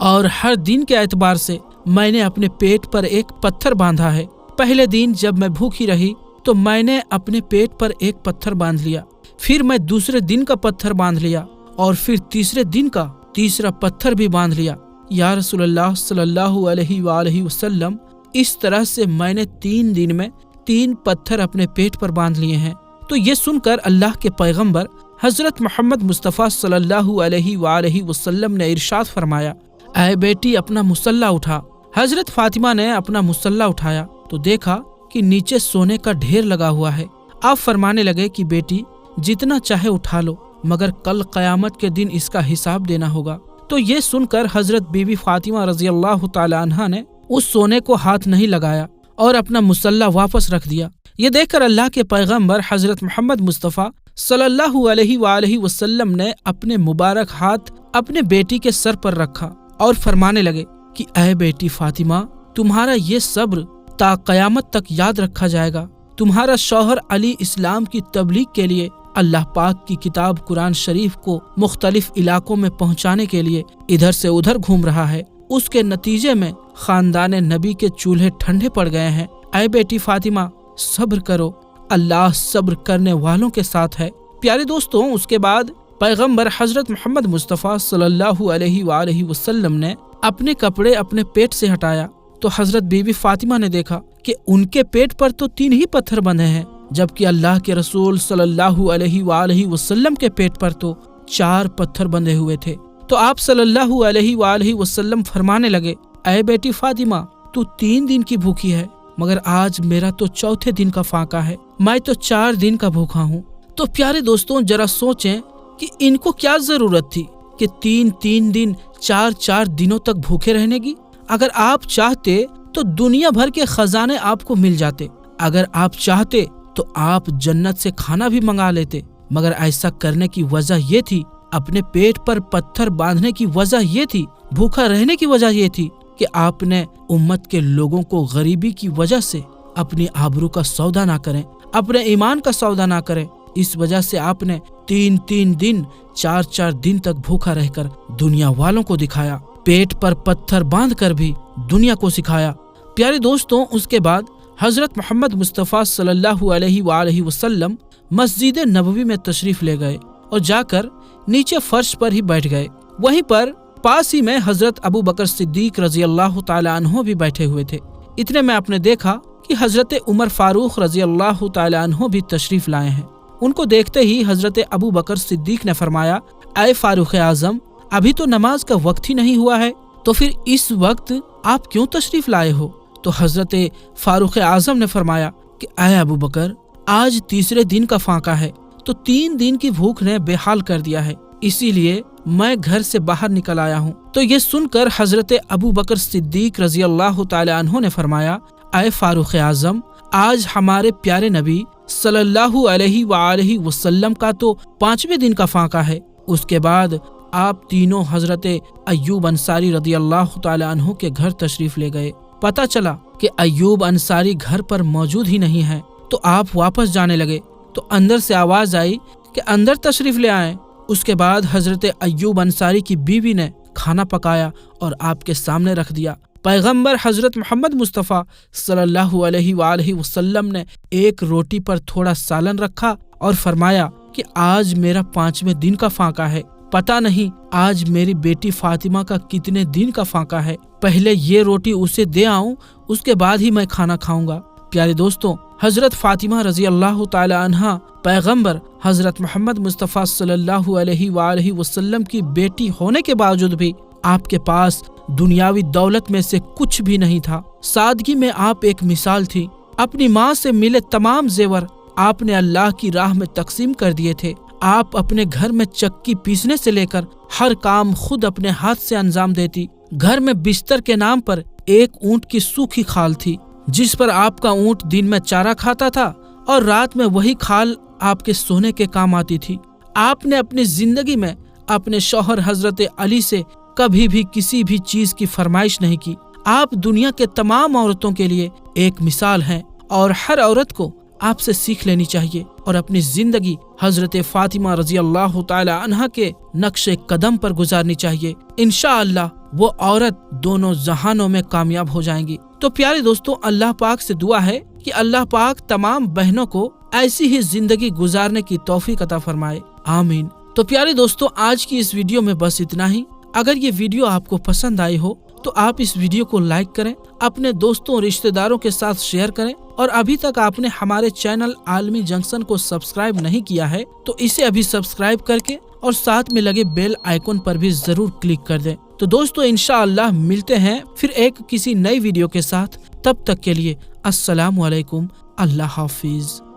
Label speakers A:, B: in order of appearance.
A: اور ہر دن کے اعتبار سے میں نے اپنے پیٹ پر ایک پتھر باندھا ہے۔ پہلے دن جب میں بھوکی رہی تو میں نے اپنے پیٹ پر ایک پتھر باندھ لیا، پھر میں دوسرے دن کا پتھر باندھ لیا، اور پھر تیسرے دن کا تیسرا پتھر بھی باندھ لیا۔ یا رسول اللہ صلی اللہ علیہ وآلہ وسلم، اس طرح سے میں نے 3 دن میں 3 پتھر اپنے پیٹ پر باندھ لیے ہیں۔ تو یہ سن کر اللہ کے پیغمبر حضرت محمد مصطفیٰ صلی اللہ علیہ وآلہ وسلم نے ارشاد فرمایا، اے بیٹی اپنا مصلح اٹھا۔ حضرت فاطمہ نے اپنا مصلح اٹھایا تو دیکھا کہ نیچے سونے کا ڈھیر لگا ہوا ہے۔ آپ فرمانے لگے کہ بیٹی جتنا چاہے اٹھا لو، مگر کل قیامت کے دن اس کا حساب دینا ہوگا۔ تو یہ سن کر حضرت بی بی فاطمہ رضی اللہ تعالی عنہا نے اس سونے کو ہاتھ نہیں لگایا اور اپنا مصلح واپس رکھ دیا۔ یہ دیکھ کر اللہ کے پیغمبر حضرت محمد مصطفیٰ صلی اللہ علیہ وآلہ وسلم نے اپنے مبارک ہاتھ اپنے بیٹی کے سر پر رکھا اور فرمانے لگے کہ اے بیٹی فاطمہ، تمہارا یہ صبر تا قیامت تک یاد رکھا جائے گا۔ تمہارا شوہر علی اسلام کی تبلیغ کے لیے اللہ پاک کی کتاب قرآن شریف کو مختلف علاقوں میں پہنچانے کے لیے ادھر سے ادھر گھوم رہا ہے، اس کے نتیجے میں خاندان نبی کے چولہے ٹھنڈے پڑ گئے ہیں۔ اے بیٹی فاطمہ، صبر کرو، اللہ صبر کرنے والوں کے ساتھ ہے۔ پیارے دوستوں، اس کے بعد پیغمبر حضرت محمد مصطفیٰ صلی اللہ علیہ وآلہ وسلم نے اپنے کپڑے اپنے پیٹ سے ہٹایا تو حضرت بی بی فاطمہ نے دیکھا کہ ان کے پیٹ پر تو 3 ہی پتھر بندھے ہیں، جبکہ اللہ کے رسول صلی اللہ علیہ وآلہ وسلم کے پیٹ پر تو 4 پتھر بندھے ہوئے تھے۔ تو آپ صلی اللہ علیہ وآلہ وسلم فرمانے لگے، اے بیٹی فاطمہ، تو 3 دن کی بھوکی ہے، مگر آج میرا تو 4تھے دن کا فاقہ ہے، میں تو 4 دن کا بھوکا ہوں۔ تو پیارے دوستوں، ذرا سوچیں کہ ان کو کیا ضرورت تھی کہ 3 دن 4 دنوں تک بھوکے رہنے کی؟ اگر آپ چاہتے تو دنیا بھر کے خزانے آپ کو مل جاتے، اگر آپ چاہتے تو آپ جنت سے کھانا بھی منگا لیتے، مگر ایسا کرنے کی وجہ یہ تھی، اپنے پیٹ پر پتھر باندھنے کی وجہ یہ تھی، بھوکا رہنے کی وجہ یہ تھی کہ آپ نے امت کے لوگوں کو غریبی کی وجہ سے اپنی آبرو کا سودا نہ کریں، اپنے ایمان کا سودا نہ کریں۔ اس وجہ سے آپ نے 3 دن 4 دن تک بھوکا رہ کر دنیا والوں کو دکھایا، پیٹ پر پتھر باندھ کر بھی دنیا کو سکھایا۔ پیارے دوستوں، اس کے بعد حضرت محمد مصطفیٰ صلی اللہ علیہ وآلہ وسلم مسجد نبوی میں تشریف لے گئے اور جا کر نیچے فرش پر ہی بیٹھ گئے۔ وہیں پر پاس ہی میں حضرت ابو بکر صدیق رضی اللہ تعالی عنہ بھی بیٹھے ہوئے تھے۔ اتنے میں آپ نے دیکھا کہ حضرت عمر فاروق رضی اللہ تعالی عنہ بھی تشریف لائے ہیں۔ ان کو دیکھتے ہی حضرت ابو بکر صدیق نے فرمایا، اے فاروق اعظم، ابھی تو نماز کا وقت ہی نہیں ہوا ہے، تو پھر اس وقت آپ کیوں تشریف لائے ہو؟ تو حضرت فاروق اعظم نے فرمایا کہ اے ابو بکر، آج تیسرے دن کا فاقہ ہے، تو 3 دن کی بھوک نے بے حال کر دیا ہے، اسی لیے میں گھر سے باہر نکل آیا ہوں۔ تو یہ سن کر حضرت ابو بکر صدیق رضی اللہ تعالی عنہ نے فرمایا، اے فاروق اعظم، آج ہمارے پیارے نبی صلی اللہ علیہ وآلہ وسلم کا تو 5ویں دن کا فاقہ ہے۔ اس کے بعد آپ تینوں حضرت ایوب انصاری رضی اللہ تعالی عنہ کے گھر تشریف لے گئے۔ پتہ چلا کہ ایوب انصاری گھر پر موجود ہی نہیں ہے، تو آپ واپس جانے لگے تو اندر سے آواز آئی کہ اندر تشریف لے آئیں۔ اس کے بعد حضرت ایوب انصاری کی بیوی نے کھانا پکایا اور آپ کے سامنے رکھ دیا۔ پیغمبر حضرت محمد مصطفیٰ صلی اللہ علیہ وآلہ وسلم نے ایک روٹی پر تھوڑا سالن رکھا اور فرمایا کہ آج میرا 5ویں دن کا فاقہ ہے، پتہ نہیں آج میری بیٹی فاطمہ کا کتنے دن کا فاقہ ہے، پہلے یہ روٹی اسے دے آؤں، اس کے بعد ہی میں کھانا کھاؤں گا۔ پیارے دوستوں، حضرت فاطمہ رضی اللہ تعالی عنہا پیغمبر حضرت محمد مصطفیٰ صلی اللہ علیہ وآلہ وسلم کی بیٹی ہونے کے باوجود بھی آپ کے پاس دنیاوی دولت میں سے کچھ بھی نہیں تھا۔ سادگی میں آپ ایک مثال تھی۔ اپنی ماں سے ملے تمام زیور آپ نے اللہ کی راہ میں تقسیم کر دیے تھے۔ آپ اپنے گھر میں چکی پیسنے سے لے کر ہر کام خود اپنے ہاتھ سے انجام دیتی۔ گھر میں بستر کے نام پر ایک اونٹ کی سوکھی کھال تھی، جس پر آپ کا اونٹ دن میں چارہ کھاتا تھا اور رات میں وہی کھال آپ کے سونے کے کام آتی تھی۔ آپ نے اپنی زندگی میں اپنے شوہر حضرت علی سے کبھی بھی کسی بھی چیز کی فرمائش نہیں کی۔ آپ دنیا کے تمام عورتوں کے لیے ایک مثال ہیں اور ہر عورت کو آپ سے سیکھ لینی چاہیے اور اپنی زندگی حضرت فاطمہ رضی اللہ تعالی عنہا کے نقش قدم پر گزارنی چاہیے۔ انشاءاللہ وہ عورت دونوں جہانوں میں کامیاب ہو جائیں گی۔ تو پیارے دوستوں، اللہ پاک سے دعا ہے کہ اللہ پاک تمام بہنوں کو ایسی ہی زندگی گزارنے کی توفیق عطا فرمائے، آمین۔ تو پیارے دوستوں، آج کی اس ویڈیو میں بس اتنا ہی۔ اگر یہ ویڈیو آپ کو پسند آئی ہو تو آپ اس ویڈیو کو لائک کریں، اپنے دوستوں رشتہ داروں کے ساتھ شیئر کریں، اور ابھی تک آپ نے ہمارے چینل عالمی جنکشن کو سبسکرائب نہیں کیا ہے تو اسے ابھی سبسکرائب کر کے اور ساتھ میں لگے بیل آئیکن پر بھی ضرور کلک کر دیں۔ تو دوستو، انشاءاللہ ملتے ہیں پھر ایک کسی نئی ویڈیو کے ساتھ۔ تب تک کے لیے السلام علیکم، اللہ حافظ۔